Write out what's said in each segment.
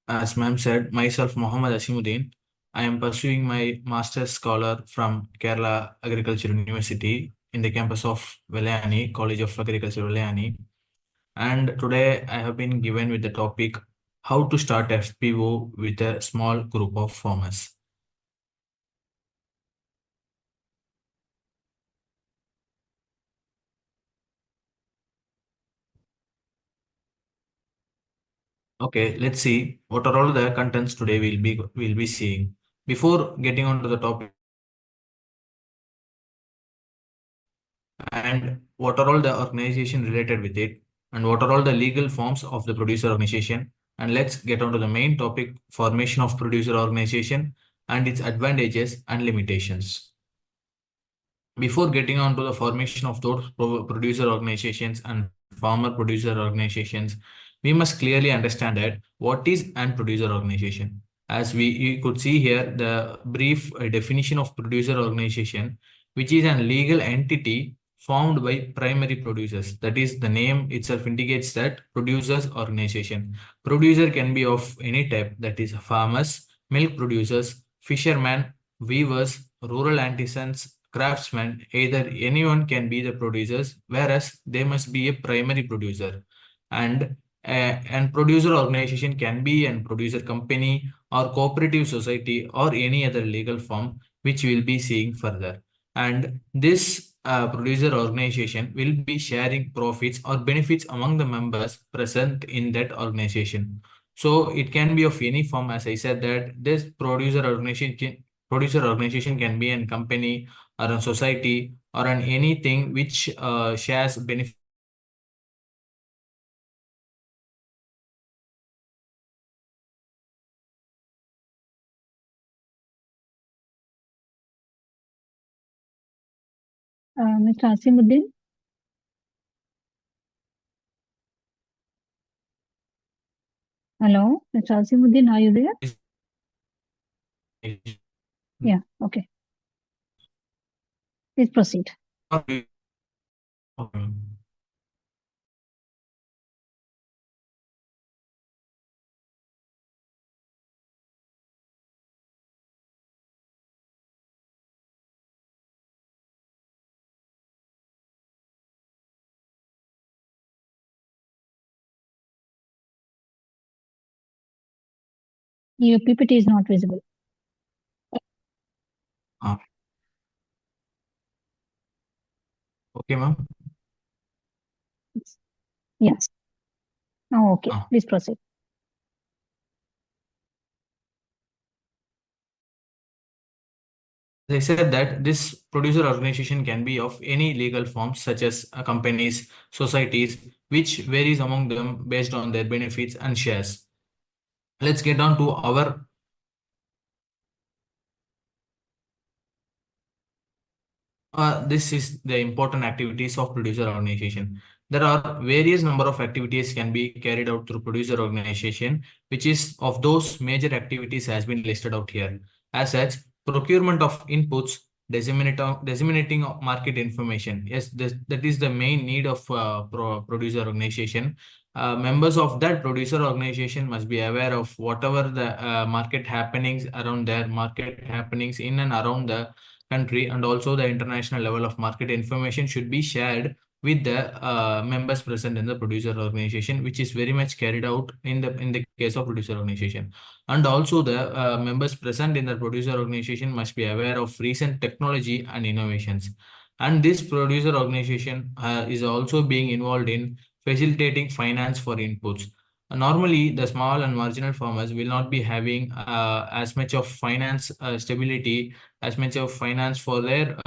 As ma'am said, myself Mohamed Aseemudheen. I am pursuing my Master's Scholar from Kerala Agriculture University in the campus of Velayani, College of Agriculture Velayani. And today I have been given with the topic how to start FPO with a small group of farmers. Okay, let's see what are all the contents today we'll be seeing. Before getting on to the topic, and what are all the organization related with it, and what are all the legal forms of the producer organization. And let's get on to the main topic, formation of producer organization and its advantages and limitations. Before getting on to the formation of those producer organizations and farmer producer organizations, we must clearly understand that what is an producer organization. As we could see here, the brief definition of producer organization, which is a legal entity formed by primary producers. That is, the name itself indicates that producers organization. Producer can be of any type, that is farmers, milk producers, fishermen, weavers, rural artisans, craftsmen. Either anyone can be the producers, whereas they must be a primary producer. And producer organization can be a producer company or cooperative society or any other legal form, which we'll be seeing further. And this producer organization will be sharing profits or benefits among the members present in that organization. So it can be of any form, as I said, that this producer organization can be a company or a society or an anything which shares benefits. Mr. Aseemudheen? Hello, Mr. Aseemudheen, are you there? Yeah, okay. Please proceed. Okay. Your PPT is not visible. Okay, ma'am. Yes. Oh, okay. Please proceed. They said that this producer organization can be of any legal forms such as companies, societies, which varies among them based on their benefits and shares. Let's get on to our this is the important activities of producer organization. There are various number of activities can be carried out through producer organization, which is of those major activities has been listed out here. As such, procurement of inputs, disseminating of market information. Yes, that is the main need of producer organization. Members of that producer organization must be aware of whatever the market happenings around their market happenings in and around the country, and also the international level of market information should be shared with the members present in the producer organization, which is very much carried out in the case of producer organization. And also the members present in the producer organization must be aware of recent technology and innovations. And this producer organization is also being involved in facilitating finance for inputs. Normally, the small and marginal farmers will not be having as much of finance stability, as much of finance for their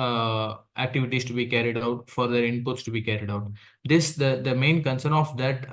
activities to be carried out, for their inputs to be carried out. The main concern of that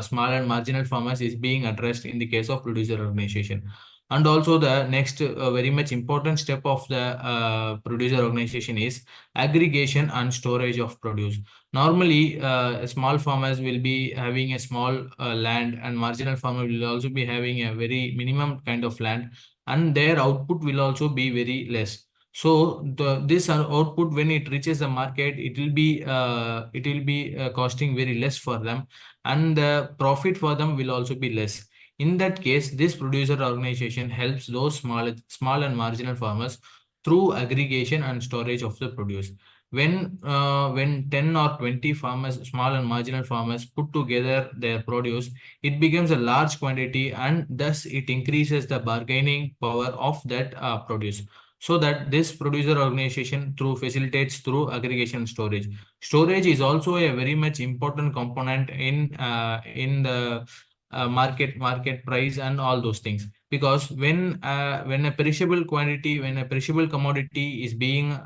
small and marginal farmers is being addressed in the case of producer organization. And also the next very much important step of the producer organization is aggregation and storage of produce. Normally, small farmers will be having a small land, and marginal farmer will also be having a very minimum kind of land, and their output will also be very less. So this output, when it reaches the market, it will be costing very less for them, and the profit for them will also be less. In that case, this producer organization helps those small and marginal farmers through aggregation and storage of the produce. When 10 or 20 farmers, small and marginal farmers, put together their produce, it becomes a large quantity, and thus it increases the bargaining power of that produce. So that this producer organization through facilitates through aggregation storage. Storage is also a very much important component in the market price and all those things, because when a perishable quantity, when a perishable commodity is being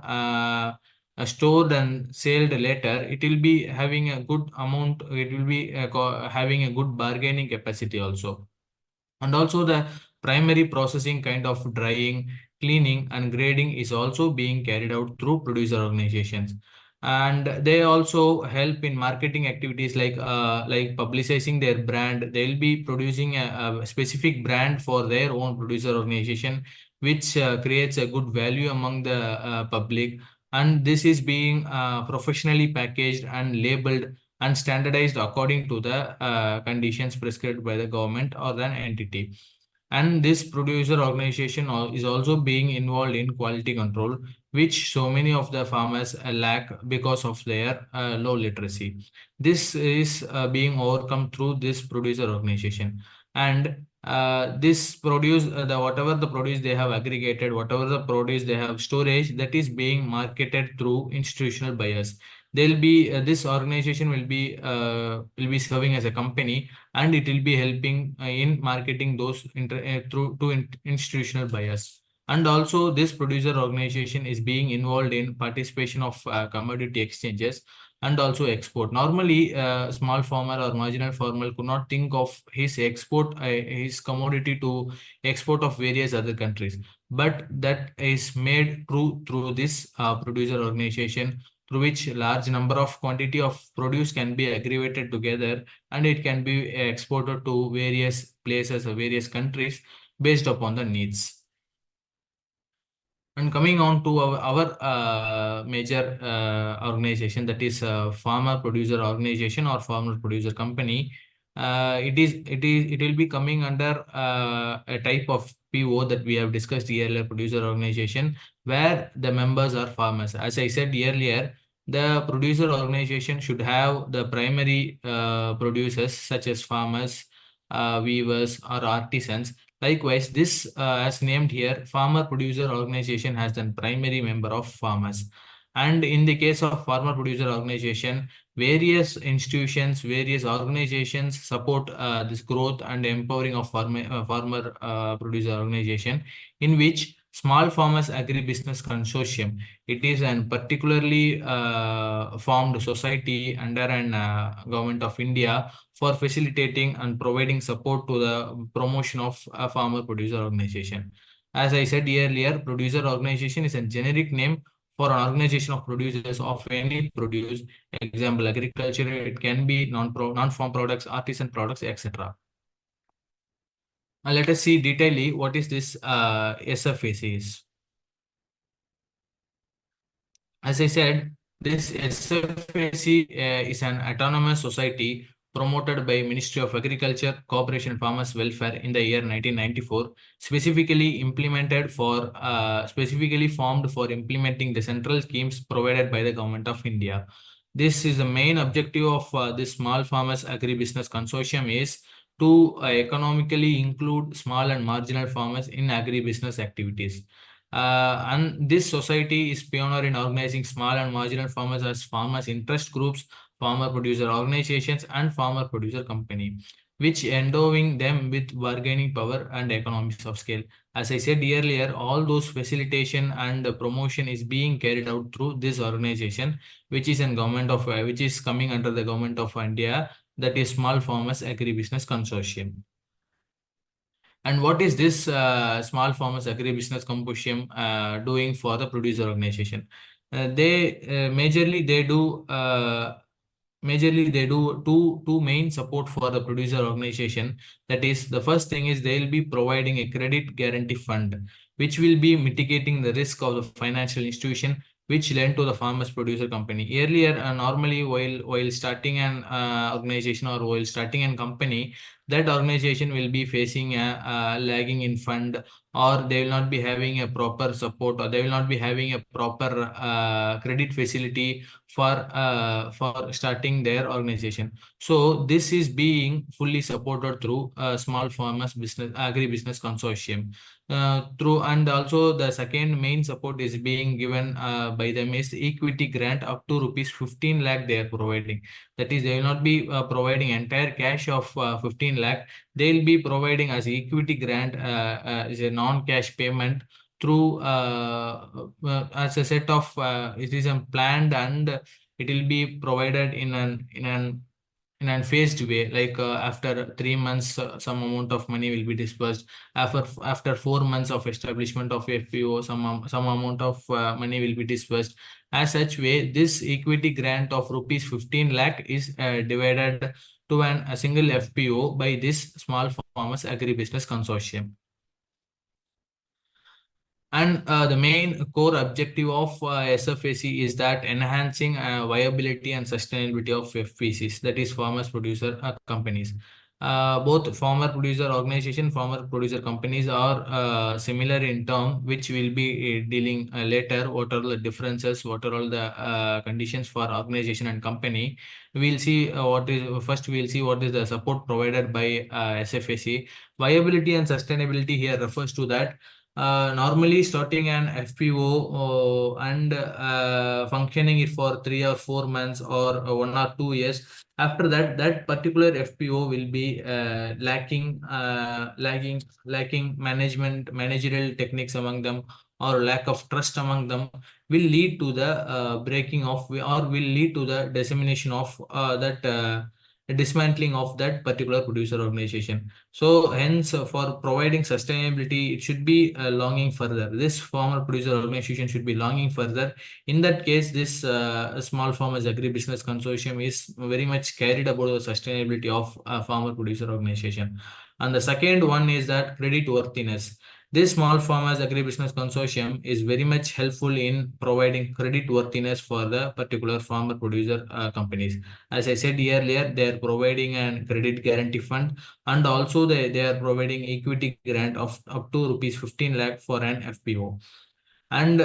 stored and sold later, it will be having a good amount, it will be having a good bargaining capacity also. And also the primary processing kind of drying, cleaning and grading is also being carried out through producer organizations. And they also help in marketing activities like publicizing their brand. They'll be producing a specific brand for their own producer organization, which creates a good value among the public. And this is being professionally packaged and labeled and standardized according to the conditions prescribed by the government or an entity. And this producer organization is also being involved in quality control, which so many of the farmers lack because of their low literacy. This is being overcome through this producer organization. And this produce, the whatever the produce they have aggregated, whatever the produce they have storage, that is being marketed through institutional buyers. They'll be this organization will be serving as a company, and it will be helping in marketing those through to institutional buyers. And also this producer organization is being involved in participation of commodity exchanges and also export. Normally, small farmer or marginal farmer could not think of his export, his commodity to export of various other countries. But that is made true through this producer organization, through which large number of quantity of produce can be aggregated together, and it can be exported to various places or various countries based upon the needs. And coming on to our major organization, that is farmer producer organization or farmer producer company. It will be coming under a type of PO that we have discussed earlier, producer organization, where the members are farmers. As I said earlier, the producer organization should have the primary producers such as farmers, weavers or artisans. Likewise, this as named here, farmer producer organization has the primary member of farmers. And in the case of farmer producer organization, various institutions, various organizations support this growth and empowering of farmer producer organization, in which small farmers agribusiness consortium. It is an particularly formed society under an government of India for facilitating and providing support to the promotion of a farmer producer organization. As I said earlier, producer organization is a generic name for an organization of producers of any produce. Example, agriculture, it can be non-farm products, artisan products, etc. Now let us see detailedly what is this SFAC is. As I said, this SFAC is an autonomous society promoted by Ministry of Agriculture, Cooperation and Farmers Welfare in the year 1994, specifically formed for implementing the central schemes provided by the Government of India. This is the main objective of this Small Farmers Agribusiness Consortium is to economically include small and marginal farmers in agribusiness activities. And this society is pioneer in organizing small and marginal farmers as farmers interest groups, farmer producer organizations, and farmer producer company, which endowing them with bargaining power and economies of scale. As I said earlier, all those facilitation and promotion is being carried out through this organization, which is which is coming under the Government of India, that is Small Farmers Agribusiness Consortium. And what is this Small Farmers Agribusiness Consortium doing for the producer organization? Majorly they do two main support for the producer organization. That is, the first thing is they'll be providing a credit guarantee fund, which will be mitigating the risk of the financial institution which lend to the farmers producer company. Earlier, normally while starting an organization or while starting a company, that organization will be facing a lagging in fund, or they will not be having a proper support, or they will not be having a proper credit facility for starting their organization. So this is being fully supported through small farmers business agri-business consortium. Through, and also the second main support is being given by them is equity grant up to rupees 15 lakh they are providing. That is, they will not be providing entire cash of 15 lakh. They will be providing as equity grant, is a non-cash payment through as a set of it is a planned, and it will be provided in an phased way, like after 3 months some amount of money will be disbursed. After 4 months of establishment of FPO, some amount of money will be disbursed. As such way, this equity grant of rupees 15 lakh is divided to a single FPO by this small farmers agribusiness consortium. And the main core objective of SFAC is that enhancing viability and sustainability of FPCs, that is farmers producer companies. Both farmer producer organization, farmer producer companies are similar in term, which will be dealing later. What are the differences? What are all the conditions for organization and company? We'll see what is first. We'll see what is the support provided by SFAC. Viability and sustainability here refers to that normally starting an FPO and functioning it for 3 or 4 months or 1 or 2 years. After that, that particular FPO will be lacking managerial techniques among them, or lack of trust among them, will lead to the breaking of, or will lead to the dissemination of that dismantling of that particular producer organization. So hence, for providing sustainability, it should be longing further. This farmer producer organization should be longing further. In that case, this small farmers agribusiness consortium is very much carried about the sustainability of farmer producer organization. And the second one is that credit worthiness. This small farmers agribusiness consortium is very much helpful in providing credit worthiness for the particular farmer producer companies. As I said earlier, they are providing an credit guarantee fund, and also they are providing equity grant of up to rupees 15 lakh for an FPO. And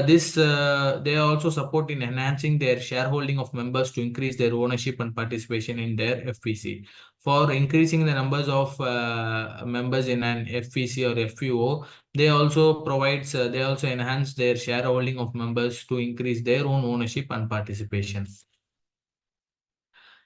this they also support in enhancing their shareholding of members to increase their ownership and participation in their FPC. For increasing the numbers of members in an FPC or FPO, they also enhance their shareholding of members to increase their own ownership and participation.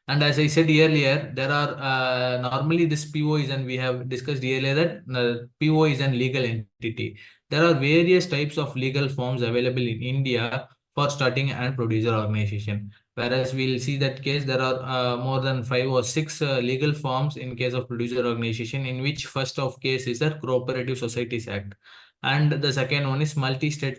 And as I said earlier, there are normally this PO is, and we have discussed earlier that PO is an legal entity. There are various types of legal forms available in India for starting and producer organization. Whereas we'll see that case, there are more than 5 or 6 legal forms in case of producer organization, in which first of case is the Cooperative Societies Act. And the second one is Multi-State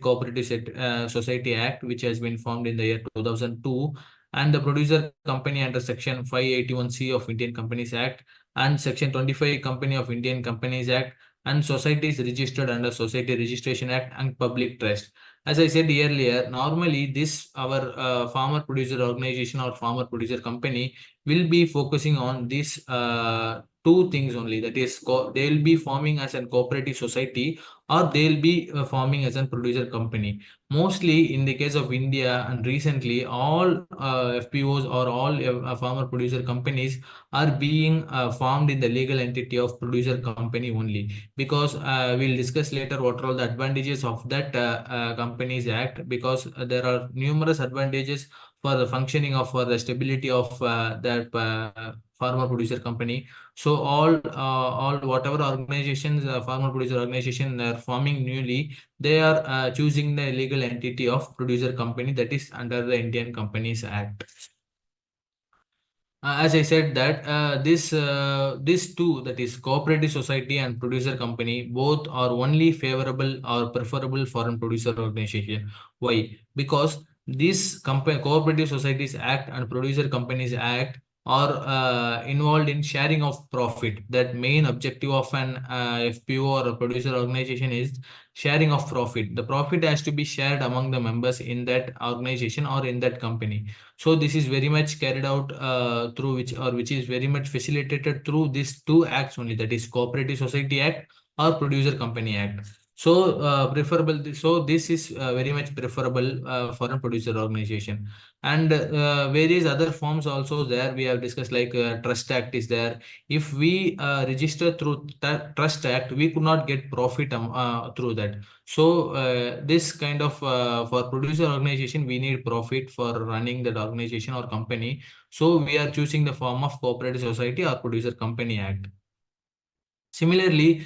Society Act, which has been formed in the year 2002, and the producer company under section 581C of Indian Companies Act, and section 25 Company of Indian Companies Act, and societies registered under Society Registration Act and Public Trust. As I said earlier, normally this our farmer producer organization or farmer producer company will be focusing on these two things only. That is, they will be forming as a cooperative society, or they will be forming as a producer company. Mostly in the case of India, and recently all FPOs or all farmer producer companies are being formed in the legal entity of producer company only, because we'll discuss later what are all the advantages of that Companies Act, because there are numerous advantages for the functioning of, for the stability of that farmer producer company. So all whatever organizations, farmer producer organization, they are forming newly, they are choosing the legal entity of producer company, that is under the Indian Companies Act. As I said that this two, that is cooperative society and producer company, both are only favorable or preferable foreign producer organization. Why? Because this Cooperative Societies Act and Producer Companies Act or involved in sharing of profit. That main objective of an FPO or a producer organization is sharing of profit. The profit has to be shared among the members in that organization or in that company. So this is very much carried out through which is very much facilitated through these two acts only, that is Cooperative Society Act or Producer Company Act. So preferable. So this is very much preferable for a producer organization. And various other forms also there we have discussed, like Trust Act is there. If we register through Trust Act, we could not get profit through that. So this kind of for producer organization, we need profit for running that organization or company. So we are choosing the form of Cooperative Society or Producer Company Act. Similarly,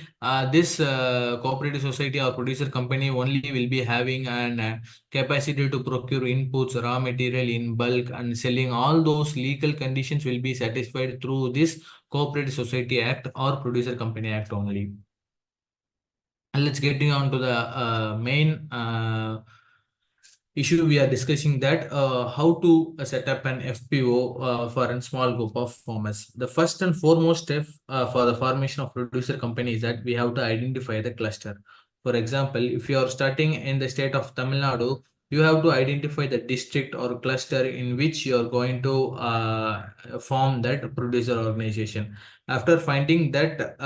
this cooperative society or producer company only will be having an capacity to procure inputs, raw material in bulk, and selling. All those legal conditions will be satisfied through this Cooperative Society Act or Producer Company Act only. And let's get on to the main issue we are discussing, that how to set up an FPO for a small group of farmers. The first and foremost step for the formation of producer company is that we have to identify the cluster. For example, if you are starting in the state of Tamil Nadu, you have to identify the district or cluster in which you are going to form that producer organization. After finding that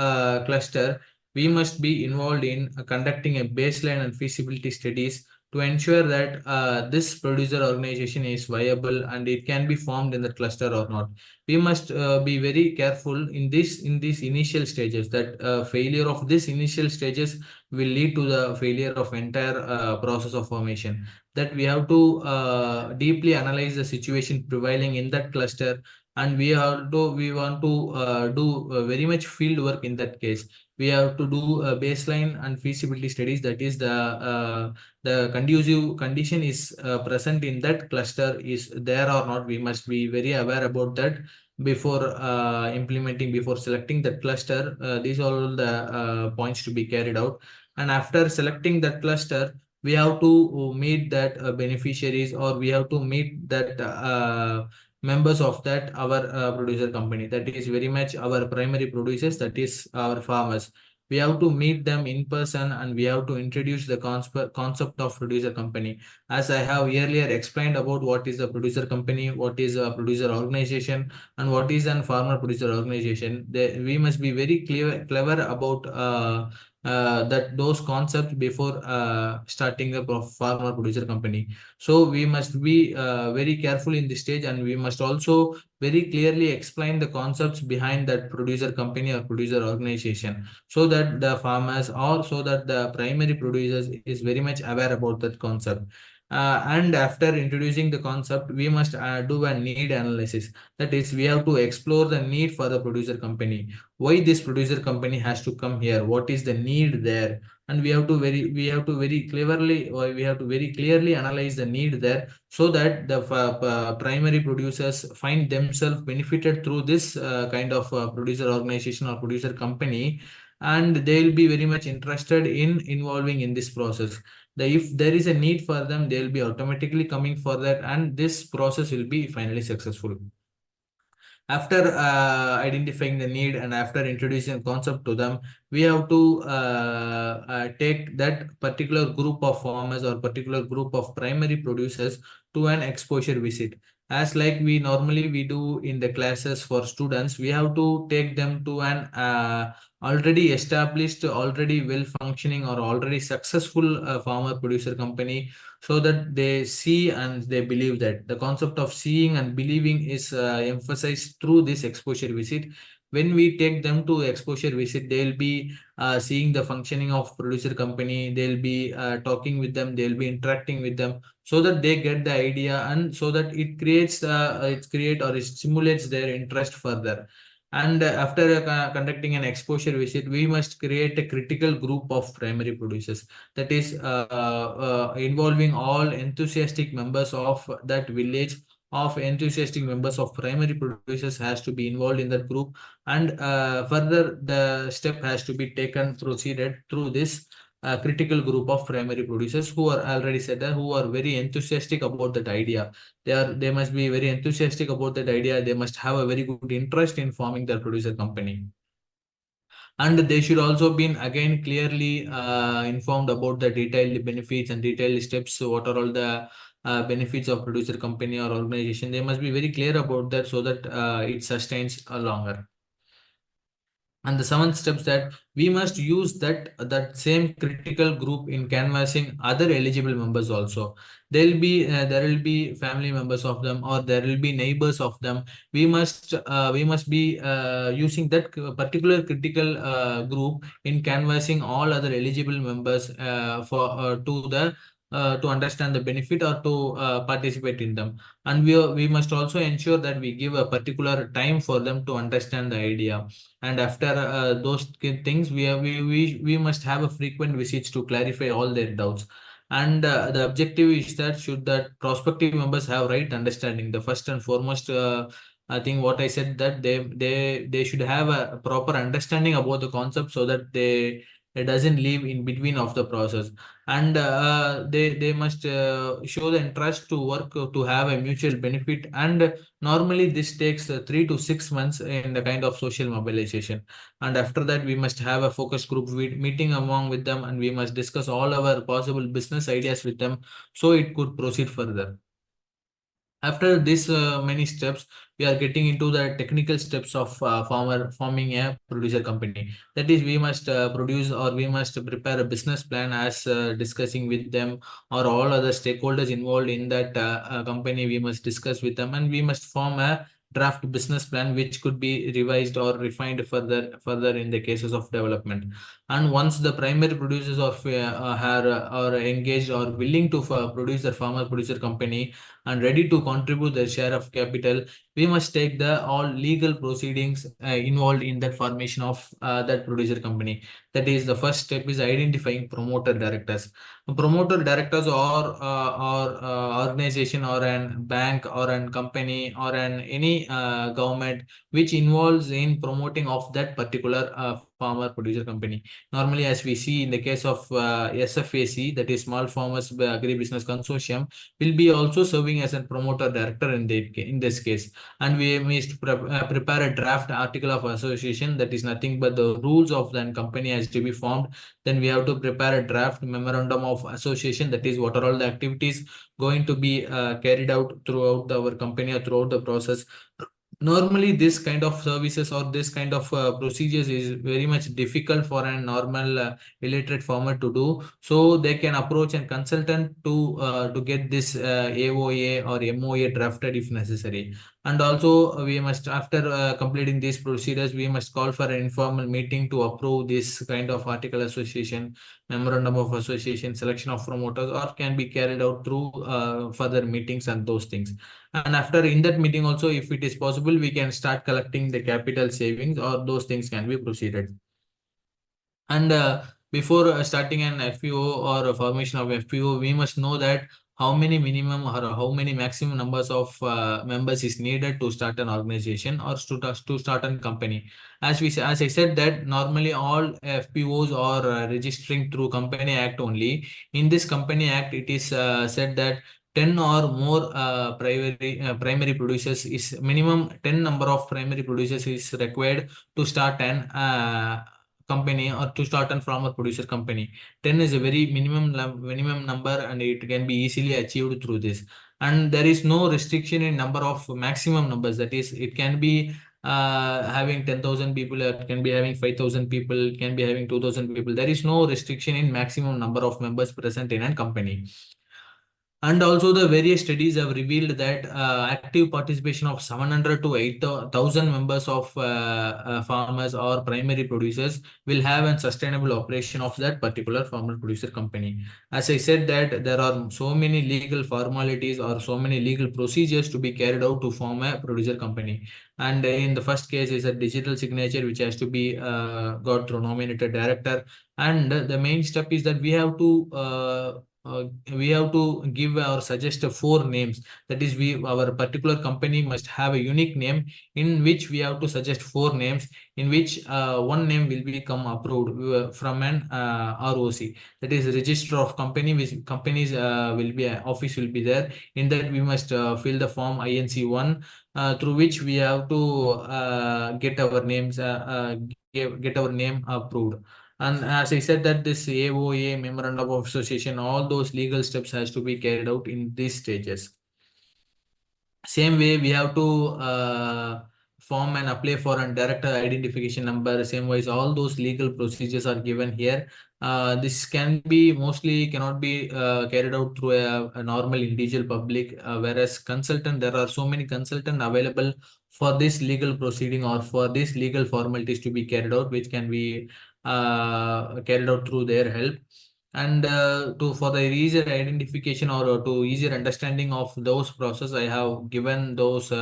cluster, we must be involved in conducting a baseline and feasibility studies to ensure that this producer organization is viable and it can be formed in the cluster or not. We must be very careful in these initial stages, that failure of this initial stages will lead to the failure of entire process of formation. That we have to deeply analyze the situation prevailing in that cluster, and we want to do very much field work in that case. We have to do a baseline and feasibility studies, that is the conducive condition is present in that cluster is there or not. We must be very aware about that before implementing, before selecting that cluster. These are all the points to be carried out. And after selecting that cluster, we have to meet that beneficiaries, or we have to meet that members of that our producer company, that is very much our primary producers, that is our farmers. We have to meet them in person, and we have to introduce the concept of producer company. As I have earlier explained about what is a producer company, what is a producer organization, and what is an farmer producer organization, we must be very clever about that those concepts before starting a farmer producer company. So we must be very careful in this stage, and we must also very clearly explain the concepts behind that producer company or producer organization, so that the farmers, or so that the primary producers is very much aware about that concept. And after introducing the concept, we must do a need analysis. That is, we have to explore the need for the producer company. Why this producer company has to come here? What is the need there? And we have to very cleverly, or we have to very clearly analyze the need there, so that the primary producers find themselves benefited through this kind of producer organization or producer company, and they will be very much interested in involving in this process. If there is a need for them, they will be automatically coming for that, and this process will be finally successful. After identifying the need and after introducing a concept to them, we have to take that particular group of farmers or particular group of primary producers to an exposure visit. As like we normally we do in the classes for students, we have to take them to an already established, already well functioning, or already successful farmer producer company, so that they see and they believe. That the concept of seeing and believing is emphasized through this exposure visit. When we take them to exposure visit, they'll be seeing the functioning of producer company, they'll be talking with them, they'll be interacting with them, so that they get the idea, and so that it stimulates their interest further. And after conducting an exposure visit, we must create a critical group of primary producers, that is involving all enthusiastic members of that village, of enthusiastic members of primary producers has to be involved in that group. And further the step has to be taken, proceeded through this critical group of primary producers who are already said that who are very enthusiastic about that idea. They must be very enthusiastic about that idea. They must have a very good interest in forming their producer company, and they should also be again clearly informed about the detailed benefits and detailed steps. So what are all the benefits of producer company or organization? They must be very clear about that so that it sustains longer. And the seventh steps that we must use that same critical group in canvassing other eligible members also. There will be family members of them, or there will be neighbors of them. We must be using that particular critical group in canvassing all other eligible members for to understand the benefit or to participate in them. And we must also ensure that we give a particular time for them to understand the idea. And after those things, we must have a frequent visits to clarify all their doubts. And the objective is that should that prospective members have right understanding, the first and foremost I think what I said, that they should have a proper understanding about the concept so that they doesn't leave in between of the process. And they must show the interest to work to have a mutual benefit. And normally this takes 3 to 6 months in the kind of social mobilization. And after that, we must have a focus group meeting among with them, and we must discuss all our possible business ideas with them so it could proceed further. After this many steps, we are getting into the technical steps of forming a producer company. That is, we must produce, or we must prepare a business plan as discussing with them, or all other stakeholders involved in that company. We must discuss with them, and we must form a draft business plan which could be revised or refined further in the cases of development. And once the primary producers are engaged or willing to produce the farmer producer company and ready to contribute their share of capital, we must take the all legal proceedings involved in the formation of that producer company. That is, the first step is identifying promoter directors. Promoter directors or organization or an bank or an company or an any government which involves in promoting of that particular farmer producer company. Normally, as we see in the case of SFAC, that is Small Farmers Agribusiness Consortium, will be also serving as a promoter director in this case. And we must prepare a draft article of association, that is nothing but the rules of the company has to be formed. Then we have to prepare a draft memorandum of association, that is what are all the activities going to be carried out throughout our company or throughout the process. Normally this kind of services or this kind of procedures is very much difficult for a normal illiterate farmer to do, so they can approach a consultant to get this AOA or MOA drafted if necessary. And also we must, after completing these procedures, we must call for an informal meeting to approve this kind of article association, memorandum of association, selection of promoters, or can be carried out through further meetings and those things. And after in that meeting also, if it is possible, we can start collecting the capital savings, or those things can be proceeded. And before starting an FPO or a formation of FPO, we must know that how many minimum or how many maximum numbers of members is needed to start an organization or to start a company. As I said, that normally all FPOs are registering through Company Act only. In this Company Act, it is said that 10 or more primary producers is minimum. 10 number of primary producers is required to start an company or to start and from a producer company. 10 is a very minimum number, and it can be easily achieved through this. And there is no restriction in number of maximum numbers. That is, it can be having 10,000 people, it can be having 5,000 people, it can be having 2,000 people. There is no restriction in maximum number of members present in a company. And also, the various studies have revealed that active participation of 700 to 8,000 members of farmers or primary producers will have a sustainable operation of that particular farmer producer company. As I said, that there are so many legal formalities or so many legal procedures to be carried out to form a producer company. And in the first case is a digital signature which has to be got through nominated director. And the main step is that we have to we have to give or suggest four names. That is, our particular company must have a unique name in which we have to suggest four names, in which one name will become approved from an ROC. That is register of company, which companies will be office will be there. In that we must fill the form INC1, through which we have to get our names get our name approved. And as I said, that this AOA, Memorandum of Association, all those legal steps has to be carried out in these stages. Same way, we have to form and apply for a director identification number. Same ways, all those legal procedures are given here. This can be mostly cannot be carried out through a normal individual public, whereas consultant, there are so many consultant available for this legal proceeding or for this legal formalities to be carried out, which can be carried out through their help. And to for the easier identification or to easier understanding of those process, I have given those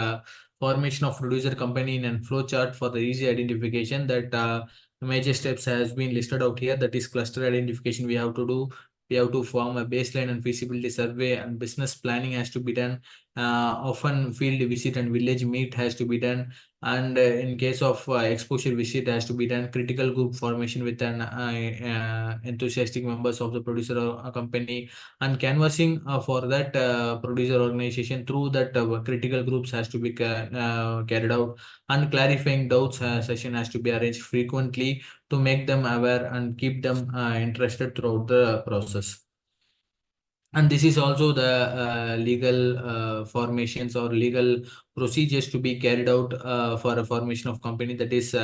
formation of producer company in a flow chart for the easy identification. That major steps has been listed out here. That is cluster identification we have to do. We have to form a baseline and feasibility survey, and business planning has to be done. Often field visit and village meet has to be done, and in case of exposure visit has to be done. Critical group formation with an enthusiastic members of the producer company, and canvassing for that producer organization through that critical groups has to be carried out, and clarifying doubts session has to be arranged frequently to make them aware and keep them interested throughout the process. And this is also the legal formations or legal procedures to be carried out for a formation of company. That is,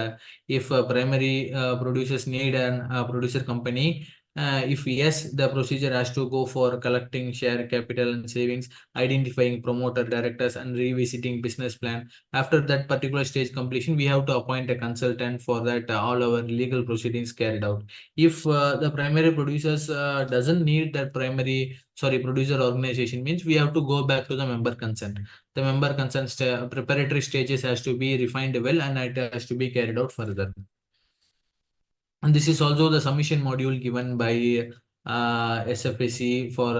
if primary producers need an producer company, if yes, the procedure has to go for collecting share capital and savings, identifying promoter directors, and revisiting business plan. After that particular stage completion, we have to appoint a consultant for that all our legal proceedings carried out. If the primary producers doesn't need that producer organization, means we have to go back to the member consent. The member consent preparatory stages has to be refined well, and it has to be carried out further. And this is also the submission module given by SFAC for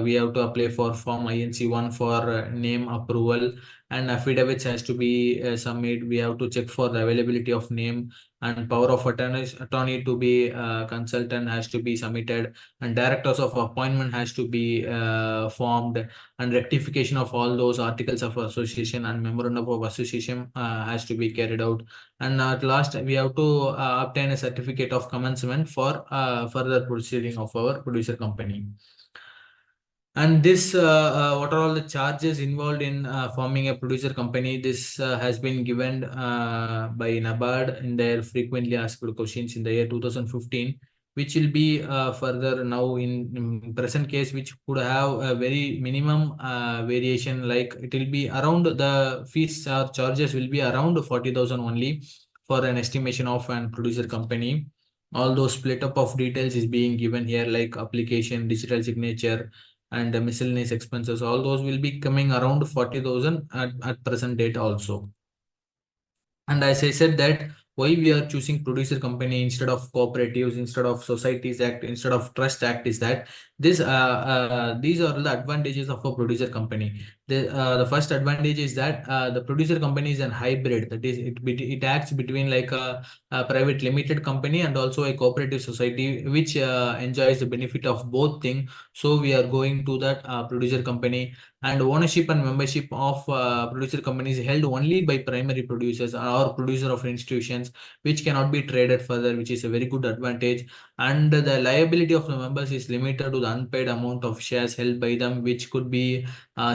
we have to apply for form INC1 for name approval, and affidavits has to be submitted. We have to check for the availability of name, and power of attorney to be consultant has to be submitted, and directors of appointment has to be formed, and rectification of all those articles of association and memorandum of association has to be carried out. And at last, we have to obtain a certificate of commencement for further proceeding of our producer company. And this, what are all the charges involved in forming a producer company? This has been given by NABARD in their frequently asked questions in the year 2015, which will be further now in present case, which could have a very minimum variation. Like it will be around the fees or charges will be around 40,000 only for an estimation of an producer company. All those split up of details is being given here, like application, digital signature, and the miscellaneous expenses. All those will be coming around 40,000 at present date also. And as I said, that why we are choosing producer company instead of cooperatives, instead of societies act, instead of trust act, is that these are the advantages of a producer company. The first advantage is that the producer company is an hybrid. That is, it acts between like a private limited company and also a cooperative society, which enjoys the benefit of both things. So we are going to that producer company. And ownership and membership of producer companies held only by primary producers or producer of institutions, which cannot be traded further, which is a very good advantage. And the liability of the members is limited to the unpaid amount of shares held by them, which could be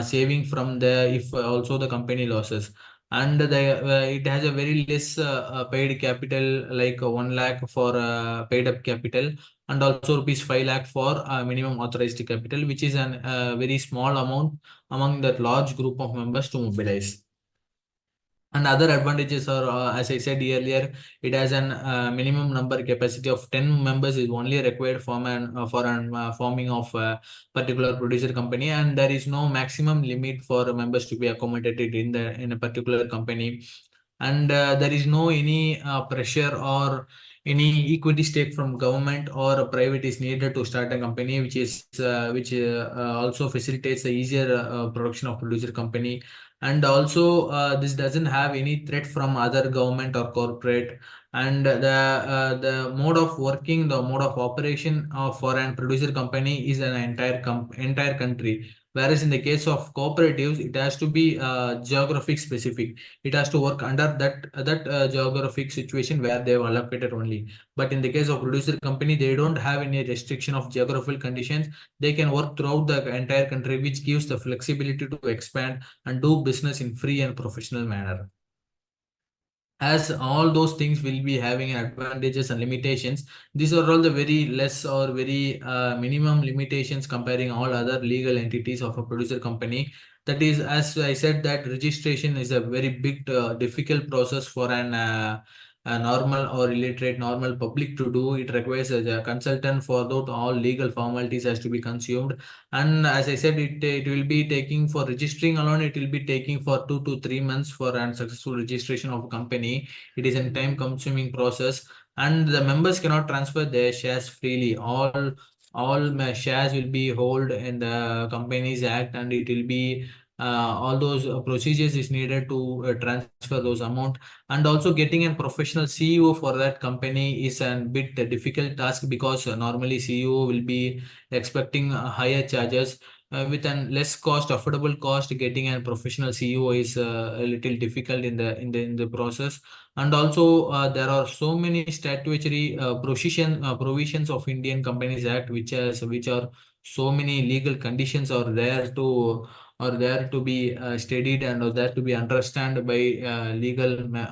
saving from the if also the company losses. And it has a very less paid capital, like 1 lakh for paid up capital, and also rupees 5 lakh for minimum authorized capital, which is a very small amount among that large group of members to mobilize. And other advantages are, as I said earlier, it has an minimum number capacity of 10 members is only required for an forming of a particular producer company, and there is no maximum limit for members to be accommodated in a particular company. And there is no any pressure or any equity stake from government or a private is needed to start a company, which also facilitates the easier production of producer company. And also this doesn't have any threat from other government or corporate. And the mode of working, the mode of operation for an producer company is an entire country. Whereas in the case of cooperatives, it has to be geographic specific. It has to work under that geographic situation where they have allocated only. But in the case of producer company, they don't have any restriction of geographical conditions. They can work throughout the entire country, which gives the flexibility to expand and do business in free and professional manner. As all those things will be having advantages and limitations, these are all the very less or very minimum limitations comparing all other legal entities of a producer company. That is, as I said, that registration is a very big difficult process for a normal or illiterate normal public to do. It requires a consultant for those all legal formalities has to be consumed. And as I said, it will be taking for registering alone, it will be taking for 2 to 3 months for an successful registration of a company. It is a time consuming process, and the members cannot transfer their shares freely. All shares will be held in the Companies Act, and it will be all those procedures is needed to transfer those amount. And also getting a professional CEO for that company is a bit difficult task, because normally CEO will be expecting higher charges. With an less cost, affordable cost, getting a professional CEO is a little difficult in the process. And also there are so many statutory provisions of Indian Companies Act, which are so many legal conditions are there to be studied and are there to be understood by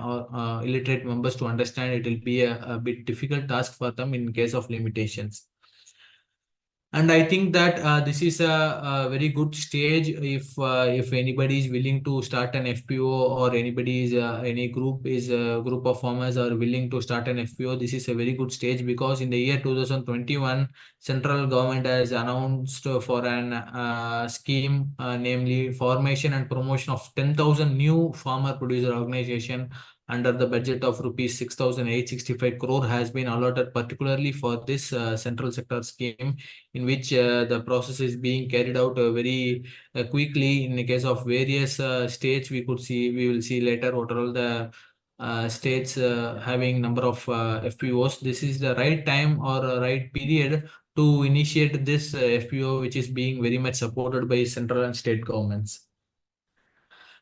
or illiterate members to understand. It will be a bit difficult task for them in case of limitations. And I think that this is a very good stage if anybody is willing to start an FPO, or anybody is any group is a group of farmers are willing to start an FPO. This is a very good stage, because in the year 2021, central government has announced for an scheme, namely formation and promotion of 10,000 new farmer producer organization under the budget of rupees 6,865 crore has been allotted particularly for this central sector scheme, in which the process is being carried out very quickly. In the case of various states, we will see later what are all the states having number of FPOs. This is the right time or right period to initiate this FPO, which is being very much supported by central and state governments.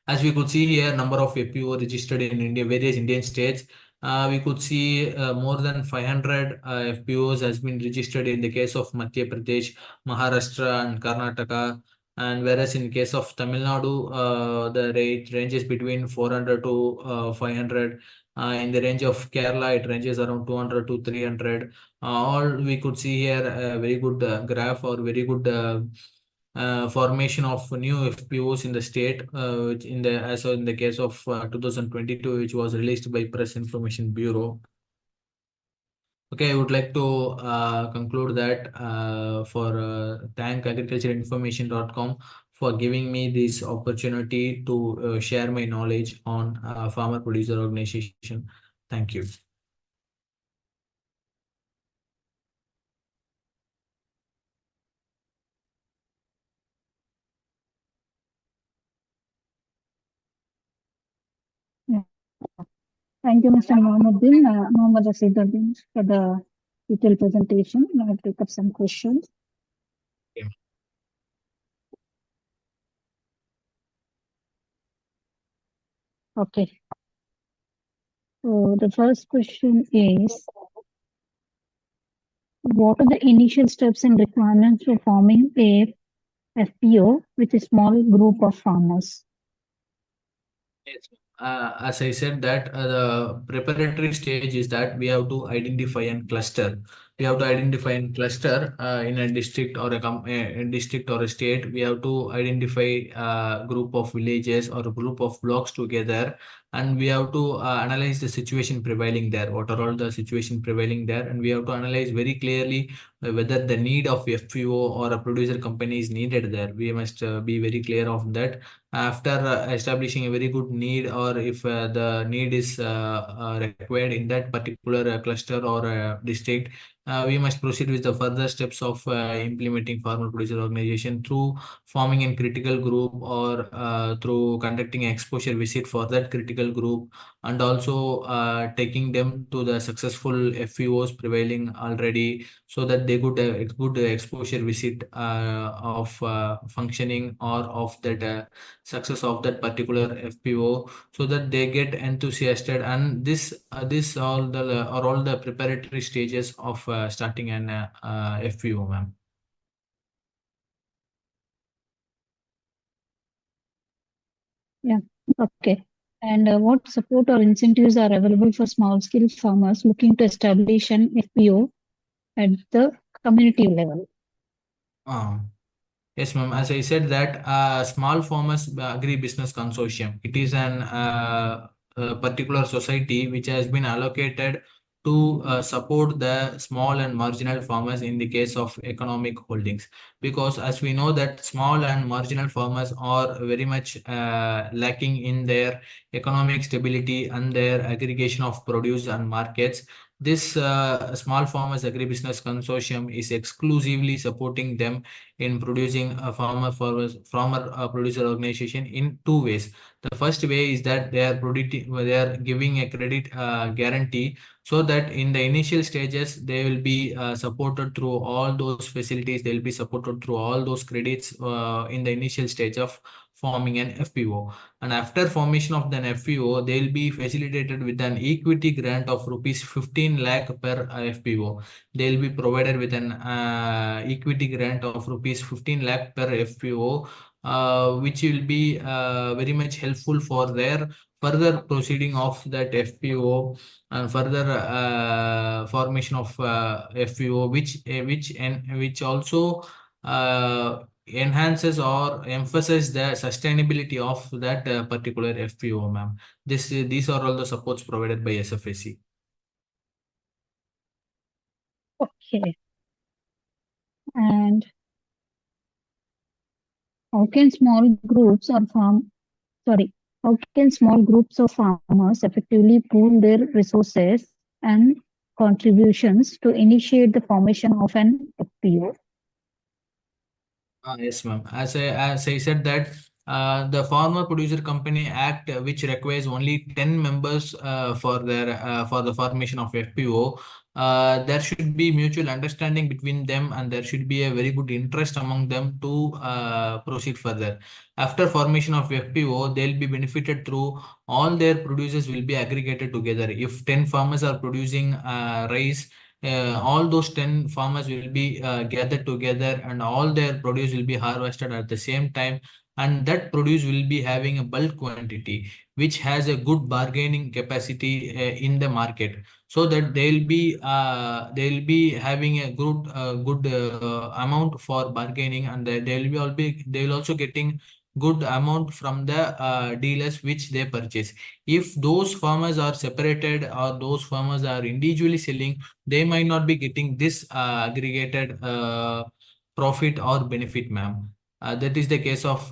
As we could see here, number of FPO registered in India, various Indian states. We could see more than 500 FPOs has been registered in the case of Madhya Pradesh, Maharashtra, and Karnataka. And whereas in case of Tamil Nadu, the rate ranges between 400 to 500. In the range of Kerala, it ranges around 200 to 300. All we could see here a very good graph, or very good formation of new FPOs in the state, which in the case of 2022, which was released by Press Information Bureau. Okay, I would like to conclude that for thank agricultureinformation.com for giving me this opportunity to share my knowledge on farmer producer organization. Thank you. Thank you, Mr. Mohamed Aseemudheen, for the detailed presentation. Now I'll take up some questions. Yeah. Okay. So the first question is, what are the initial steps and requirements for forming a FPO with a small group of farmers? Yes. As I said, that the preparatory stage is that we have to identify and cluster. We have to identify and cluster in a district or a district or a state. We have to identify a group of villages or a group of blocks together, and we have to analyze the situation prevailing there. What are all the situation prevailing there, and we have to analyze very clearly whether the need of FPO or a producer company is needed there. We must be very clear of that. After establishing a very good need, or if the need is required in that particular cluster or district, we must proceed with the further steps of implementing farmer producer organization through forming a critical group, or through conducting an exposure visit for that critical group, and also taking them to the successful FPOs prevailing already, so that they could good exposure visit of functioning or of that success of that particular FPO, so that they get enthusiastic. And this all the are all the preparatory stages of starting an FPO, ma'am. Yeah. Okay. And what support or incentives are available for small scale farmers looking to establish an FPO at the community level? Yes, ma'am. As I said that Small Farmers Agri-Business Consortium, it is an particular society which has been allocated to support the small and marginal farmers in the case of economic holdings. Because as we know that small and marginal farmers are very much lacking in their economic stability and their aggregation of produce and markets. This Small Farmers Agri-Business Consortium is exclusively supporting them in producing a farmer producer organization in two ways. The first way is that they are giving a credit guarantee, so that in the initial stages they will be supported through all those facilities. They will be supported through all those credits in the initial stage of forming an FPO. And after formation of an FPO, they will be facilitated with an equity grant of rupees 15 lakh per FPO. They will be provided with an equity grant of rupees 15 lakh per FPO, which will be very much helpful for their further proceeding of that FPO, and further formation of FPO, which also enhances or emphasizes the sustainability of that particular FPO, ma'am. These are all the supports provided by SFAC. Okay. And how can small groups or sorry, how can small groups of farmers effectively pool their resources and contributions to initiate the formation of an FPO? Yes, ma'am. As I said that the Farmer Producer Company Act, which requires only 10 members for the formation of FPO, there should be mutual understanding between them, and there should be a very good interest among them to proceed further. After formation of FPO, they'll be benefited through all their producers will be aggregated together. If 10 farmers are producing rice, all those 10 farmers will be gathered together, and all their produce will be harvested at the same time, and that produce will be having a bulk quantity which has a good bargaining capacity in the market, so that they'll be having a good amount for bargaining, and they will also getting good amount from the dealers which they purchase. If those farmers are separated, or those farmers are individually selling, they might not be getting this aggregated profit or benefit, ma'am. That is the case of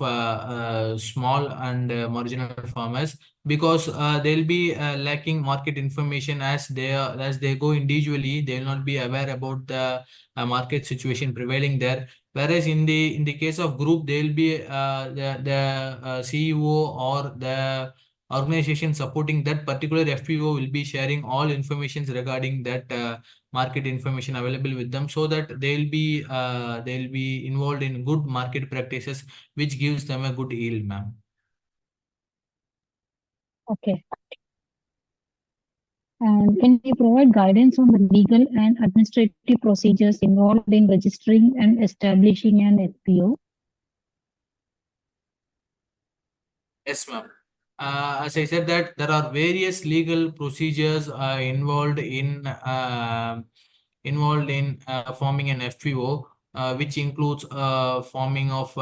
small and marginal farmers, because they'll be lacking market information. As they go individually, they will not be aware about the market situation prevailing there. Whereas in the case of group, they'll be the CEO or the organization supporting that particular FPO will be sharing all informations regarding that market information available with them, so that they'll be involved in good market practices, which gives them a good yield, ma'am. Okay. And can you provide guidance on the legal and administrative procedures involved in registering and establishing an FPO? Yes, ma'am. As I said that there are various legal procedures involved in forming an FPO. which includes signing of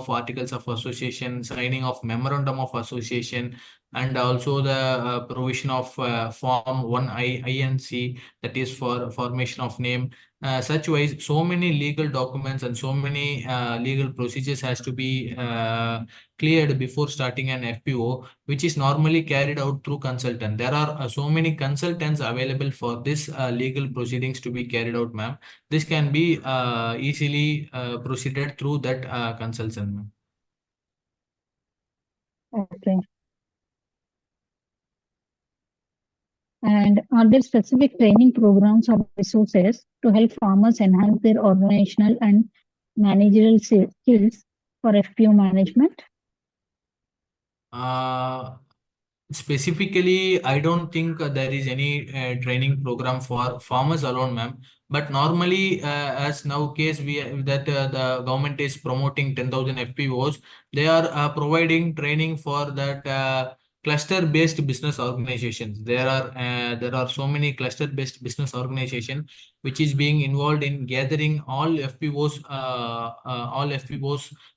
articles of association, signing of memorandum of association, and also the provision of Form 1I INC, that is for formation of name. Such wise, so many legal documents and so many legal procedures has to be cleared before starting an FPO, which is normally carried out through consultant. There are so many consultants available for this legal proceedings to be carried out, ma'am. This can be easily proceeded through that consultant, ma'am. Okay. And are there specific training programs or resources to help farmers enhance their organizational and managerial skills for FPO management? Uh, Specifically, I don't think there is any training program for farmers alone, ma'am. But normally, as now case we that the government is promoting 10,000 FPOs, they are providing training for that cluster-based business organizations. There are so many cluster-based business organization which is being involved in gathering all FPOs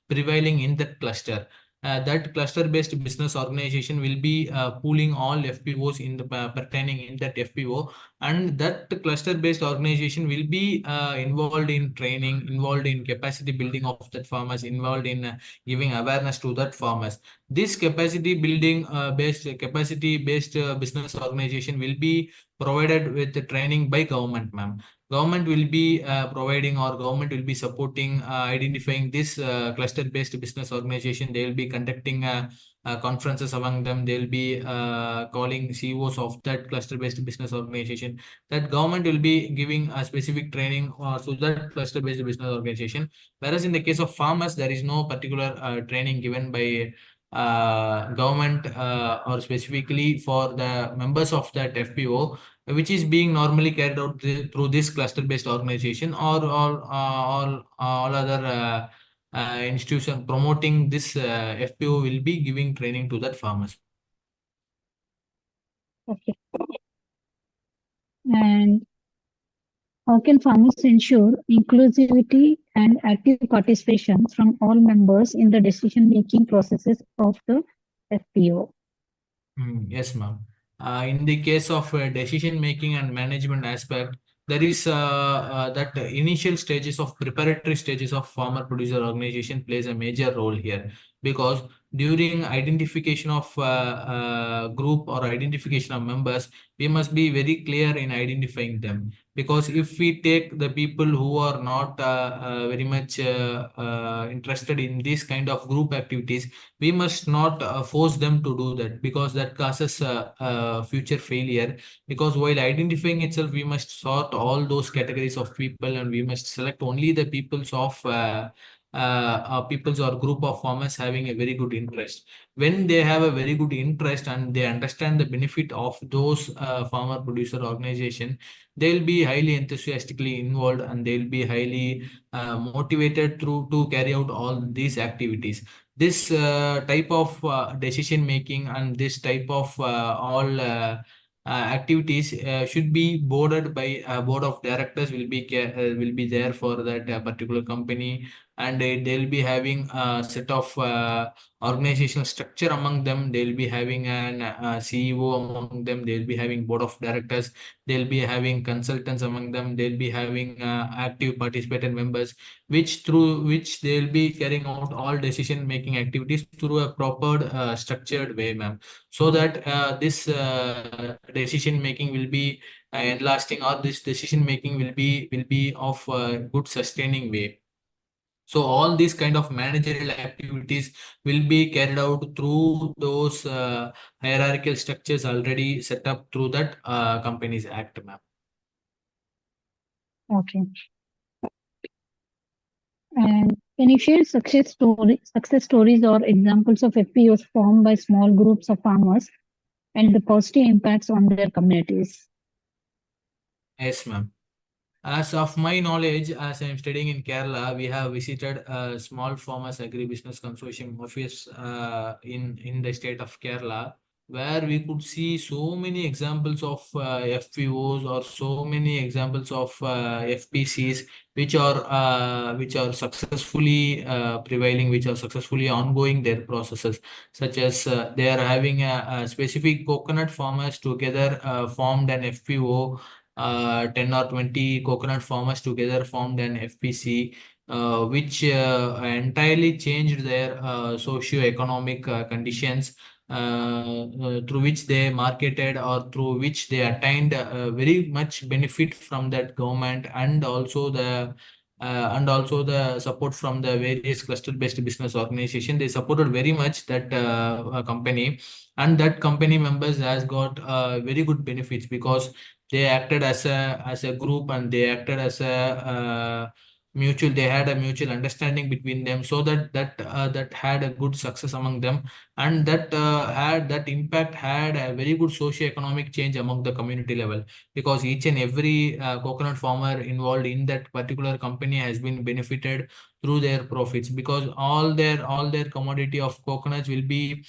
prevailing in that cluster. That cluster-based business organization will be pooling all FPOs in the pertaining in that FPO, and that cluster-based organization will be involved in training, involved in capacity building of that farmers, involved in giving awareness to that farmers. This capacity-based business organization will be provided with the training by government, ma'am. Government will be providing, or government will be supporting identifying this cluster based business organization. They will be conducting conferences among them. They will be calling CEOs of that cluster based business organization. That government will be giving a specific training to that cluster based business organization. Whereas in the case of farmers, there is no particular training given by government or specifically for the members of that FPO, which is being normally carried out through this cluster-based organization, or all other institution promoting this FPO will be giving training to that farmers. Okay. And how can farmers ensure inclusivity and active participation from all members in the decision-making processes of the FPO? Yes, ma'am. In the case of decision making and management aspect, there is that initial stages of preparatory stages of farmer producer organization plays a major role here, because during identification of group or identification of members, we must be very clear in identifying them. Because if we take the people who are not very much interested in this kind of group activities, we must not force them to do that, because that causes future failure. Because while identifying itself, we must sort all those categories of people, and we must select only the peoples or group of farmers having a very good interest. When they have a very good interest and they understand the benefit of those farmer producer organization, they'll be highly enthusiastically involved, and they'll be highly motivated through to carry out all these activities. This type of decision making and this type of all activities should be boarded by a board of directors will be there for that particular company, and they'll be having a set of organizational structure among them. They'll be having an CEO among them. They'll be having board of directors. They'll be having consultants among them. They'll be having active participating members, which through which they'll be carrying out all decision making activities through a proper structured way, ma'am, so that this decision making will be lasting, or this decision making will be of a good sustaining way. So all these kind of managerial activities will be carried out through those hierarchical structures already set up through that companies act, ma'am. Okay. And can you share success stories or examples of FPOs formed by small groups of farmers and the positive impacts on their communities? Yes, ma'am. As of my knowledge, as I am studying in Kerala, we have visited a small farmers agribusiness consortium office in the state of Kerala. where we could see so many examples of FPOs or so many examples of FPCs which are successfully prevailing, which are successfully ongoing their processes, such as they are having a specific coconut farmers together formed an FPO. 10 or 20 coconut farmers together formed an FPC, which entirely changed their socio-economic conditions, through which they marketed or through which they attained very much benefit from that government, and also the support from the various cluster-based business organization. They supported very much that company, and that company members has got very good benefits because they acted as a group, and they acted as a mutual. They had a mutual understanding between them, so that had a good success among them, and that impact had a very good socio-economic change among the community level, because each and every coconut farmer involved in that particular company has been benefited through their profits, because all their commodity of coconuts will be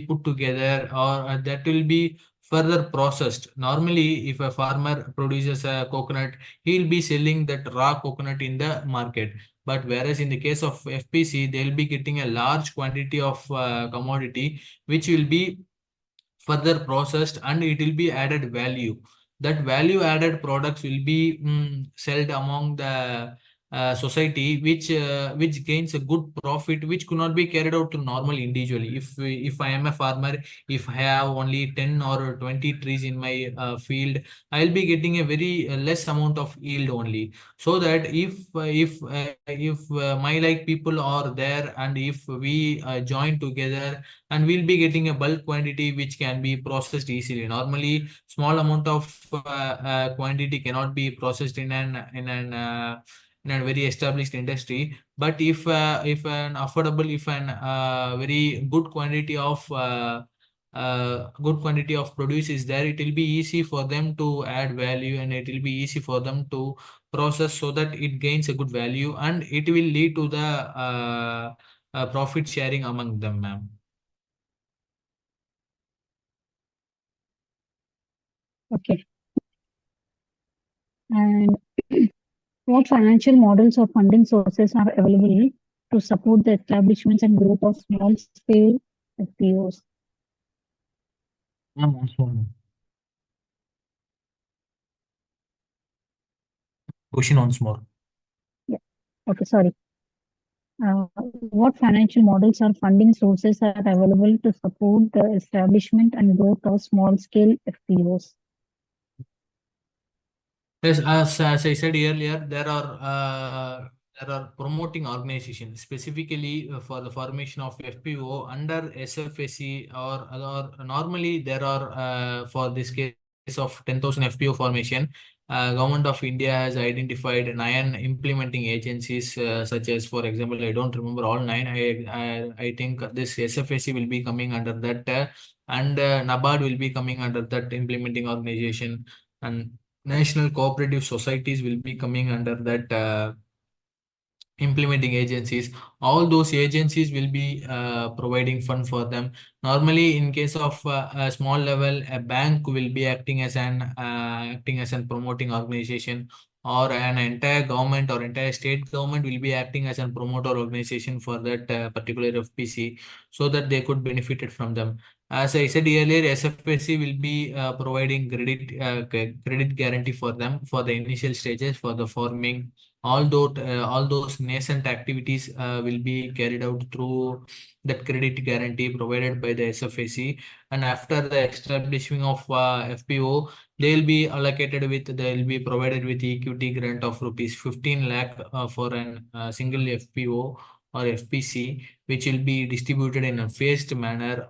put together, or that will be further processed. Normally, if a farmer produces a coconut, he'll be selling that raw coconut in the market. But whereas in the case of FPC, they'll be getting a large quantity of commodity, which will be further processed, and it will be added value. That value added products will be sold among the society, which gains a good profit, which could not be carried out to normal individually. If I am a farmer, if I have only 10 or 20 trees in my field, I'll be getting a very less amount of yield only. So that if my like people are there, and if we join together, and we'll be getting a bulk quantity which can be processed easily. Normally, small amount of quantity cannot be processed in a very established industry. But if an affordable, if an very good quantity of produce is there, it will be easy for them to add value, and it will be easy for them to process, so that it gains a good value, and it will lead to the profit sharing among them, ma'am. Okay. And what financial models or funding sources are available to support the establishments and growth of small-scale FPOs? Question once more. Yeah. Okay, sorry. What financial models or funding sources are available to support the establishment and growth of small-scale FPOs? Yes, as I said earlier, there are promoting organizations specifically for the formation of FPO under SFSC, or normally there are for this case of 10,000 FPO formation, Government of India has identified 9 implementing agencies, such as, for example, I don't remember all 9. I think this SFSC will be coming under that, and NABARD will be coming under that implementing organization, and national cooperative societies will be coming under that implementing agencies. All those agencies will be providing fund for them. Normally, in case of a small level, a bank will be acting as an promoting organization, or an entire government or entire state government will be acting as a promoter organization for that particular FPC, so that they could benefit it from them. As I said earlier, SFSC will be providing credit guarantee for them for the initial stages for the forming. All those nascent activities will be carried out through that credit guarantee provided by the SFAC, and after the establishment of FPO, they'll be provided with equity grant of rupees 15 lakh for an single FPO or FPC, which will be distributed in a phased manner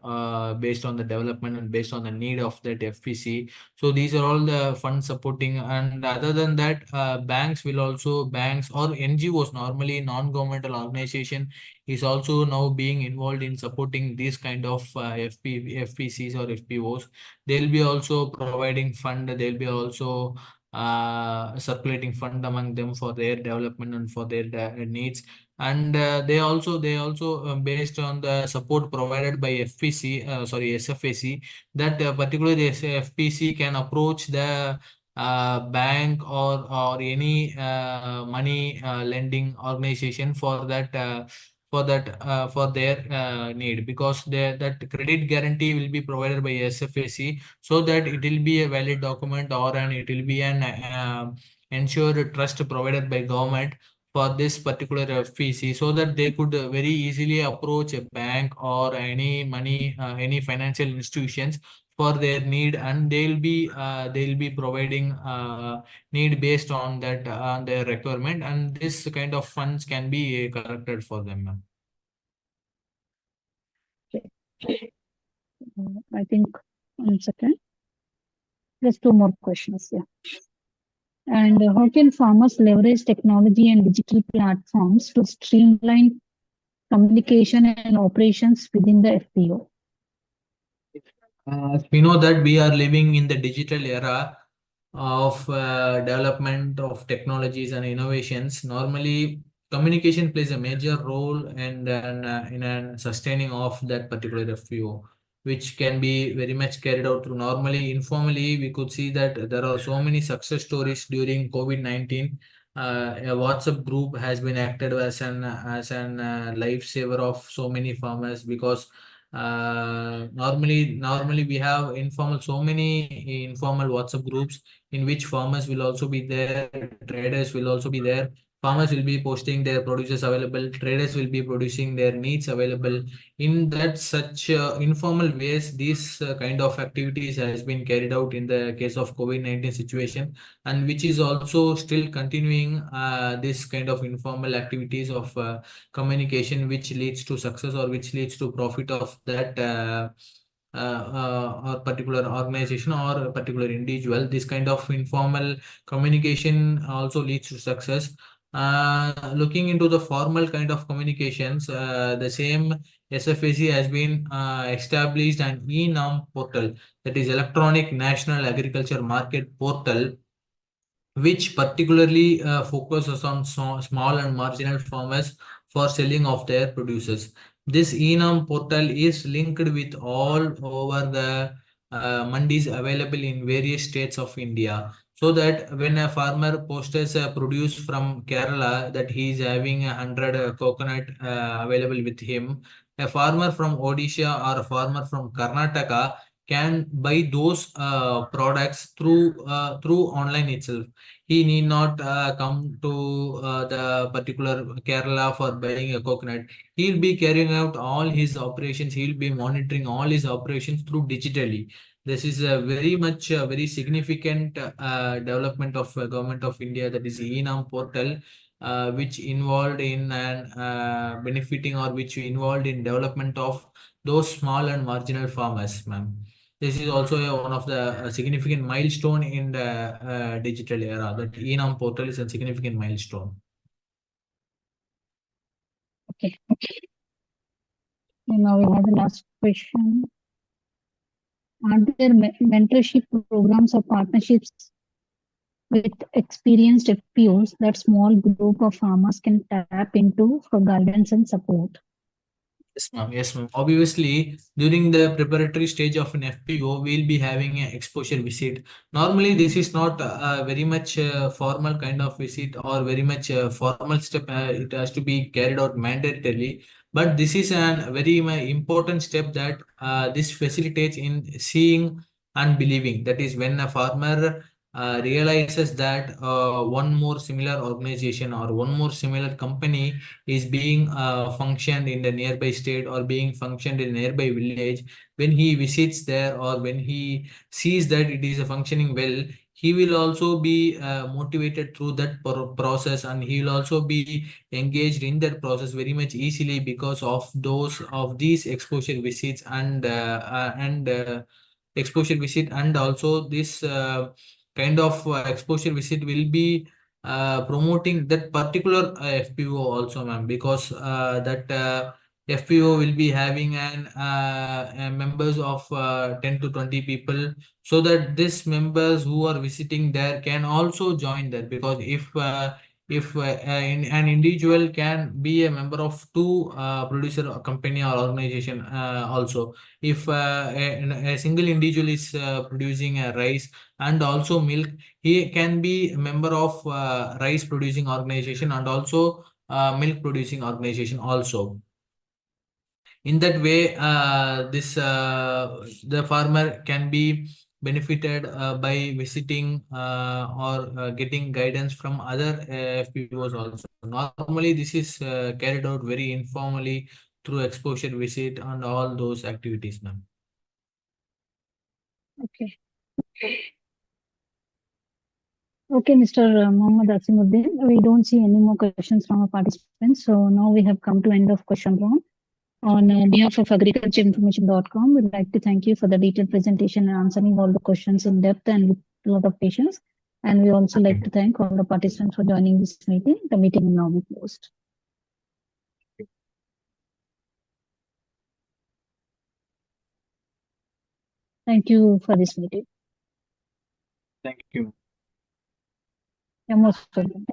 based on the development and based on the need of that FPC. So these are all the fund supporting, and other than that, banks or NGOs, normally non-governmental organization, is also now being involved in supporting these kind of FPCs or FPOs. They'll be also providing fund. They'll be also circulating fund among them for their development and for their needs. And they also based on the support provided by FPC, sorry, SFAC, that particularly FPC can approach the bank or any money lending organization for their need, because that credit guarantee will be provided by SFAC, so that it will be a valid document, or it will be an ensured trust provided by government for this particular FPC, so that they could very easily approach a bank or any financial institutions for their need, and they'll be providing need based on that on their requirement, and this kind of funds can be collected for them, ma'am. I think 1 second. There's 2 more questions. Yeah. And how can farmers leverage technology and digital platforms to streamline communication and operations within the FPO? We know that we are living in the digital era of development of technologies and innovations. Normally, communication plays a major role in sustaining of that particular FPO, which can be very much carried out through normally. Informally, we could see that there are so many success stories during COVID-19. A WhatsApp group has been acted as an lifesaver of so many farmers, because normally we have so many informal WhatsApp groups in which farmers will also be there, traders will also be there. Farmers will be posting their produces available, traders will be producing their needs available. In that such informal ways, these kind of activities has been carried out in the case of COVID-19 situation, and which is also still continuing this kind of informal activities of communication, which leads to success or which leads to profit of that or particular organization or a particular individual. This kind of informal communication also leads to success. Looking into the formal kind of communications, the same SFAC has been established an e-norm portal, that is Electronic National Agriculture Market Portal, which particularly focuses on small and marginal farmers for selling of their produces. This e-norm portal is linked with all over the mandis available in various states of India, so that when a farmer posts a produce from Kerala that he is having 100 coconut available with him, a farmer from Odisha or a farmer from Karnataka can buy those products through online itself. He need not come to the particular Kerala for buying a coconut. He'll be carrying out all his operations. He'll be monitoring all his operations through digitally. This is a very much very significant development of government of India, that is e-norm portal, which involved in benefiting or which involved in development of those small and marginal farmers, ma'am. This is also one of the significant milestone in the digital era. That e-norm portal is a significant milestone. Okay. And now we have the last question. Are there mentorship programs or partnerships with experienced FPOs that small group of farmers can tap into for guidance and support? Yes, ma'am. Yes, ma'am. Obviously, during the preparatory stage of an FPO, we'll be having an exposure visit. Normally, this is not very much formal kind of visit or very much formal step. It has to be carried out mandatorily. But this is a very important step that this facilitates in seeing and believing. That is, when a farmer realizes that one more similar organization or one more similar company is being functioned in the nearby state or being functioned in a nearby village, when he visits there or when he sees that it is functioning well, he will also be motivated through that process, and he will also be engaged in that process very much easily because of these exposure visits and exposure visit. And also this kind of exposure visit will be promoting that particular FPO also, ma'am, because that FPO will be having members of 10 to 20 people, so that this members who are visiting there can also join there. Because if an individual can be a member of two producer company or organization, also if a single individual is producing a rice and also milk, he can be a member of rice producing organization and also milk producing organization also. In that way, the farmer can be benefited by visiting or getting guidance from other FPOs also. Normally this is carried out very informally through exposure visit and all those activities, ma'am. Okay. Okay, Mr. Mohamed Aseemudheen, we don't see any more questions from our participants. So now we have come to end of question round. On behalf of agricultureinformation.com, we'd like to thank you for the detailed presentation and answering all the questions in depth and with a lot of patience. And we also like to thank all the participants for joining this meeting. The meeting will now be closed. Thank you for this meeting. Thank you. You're most welcome.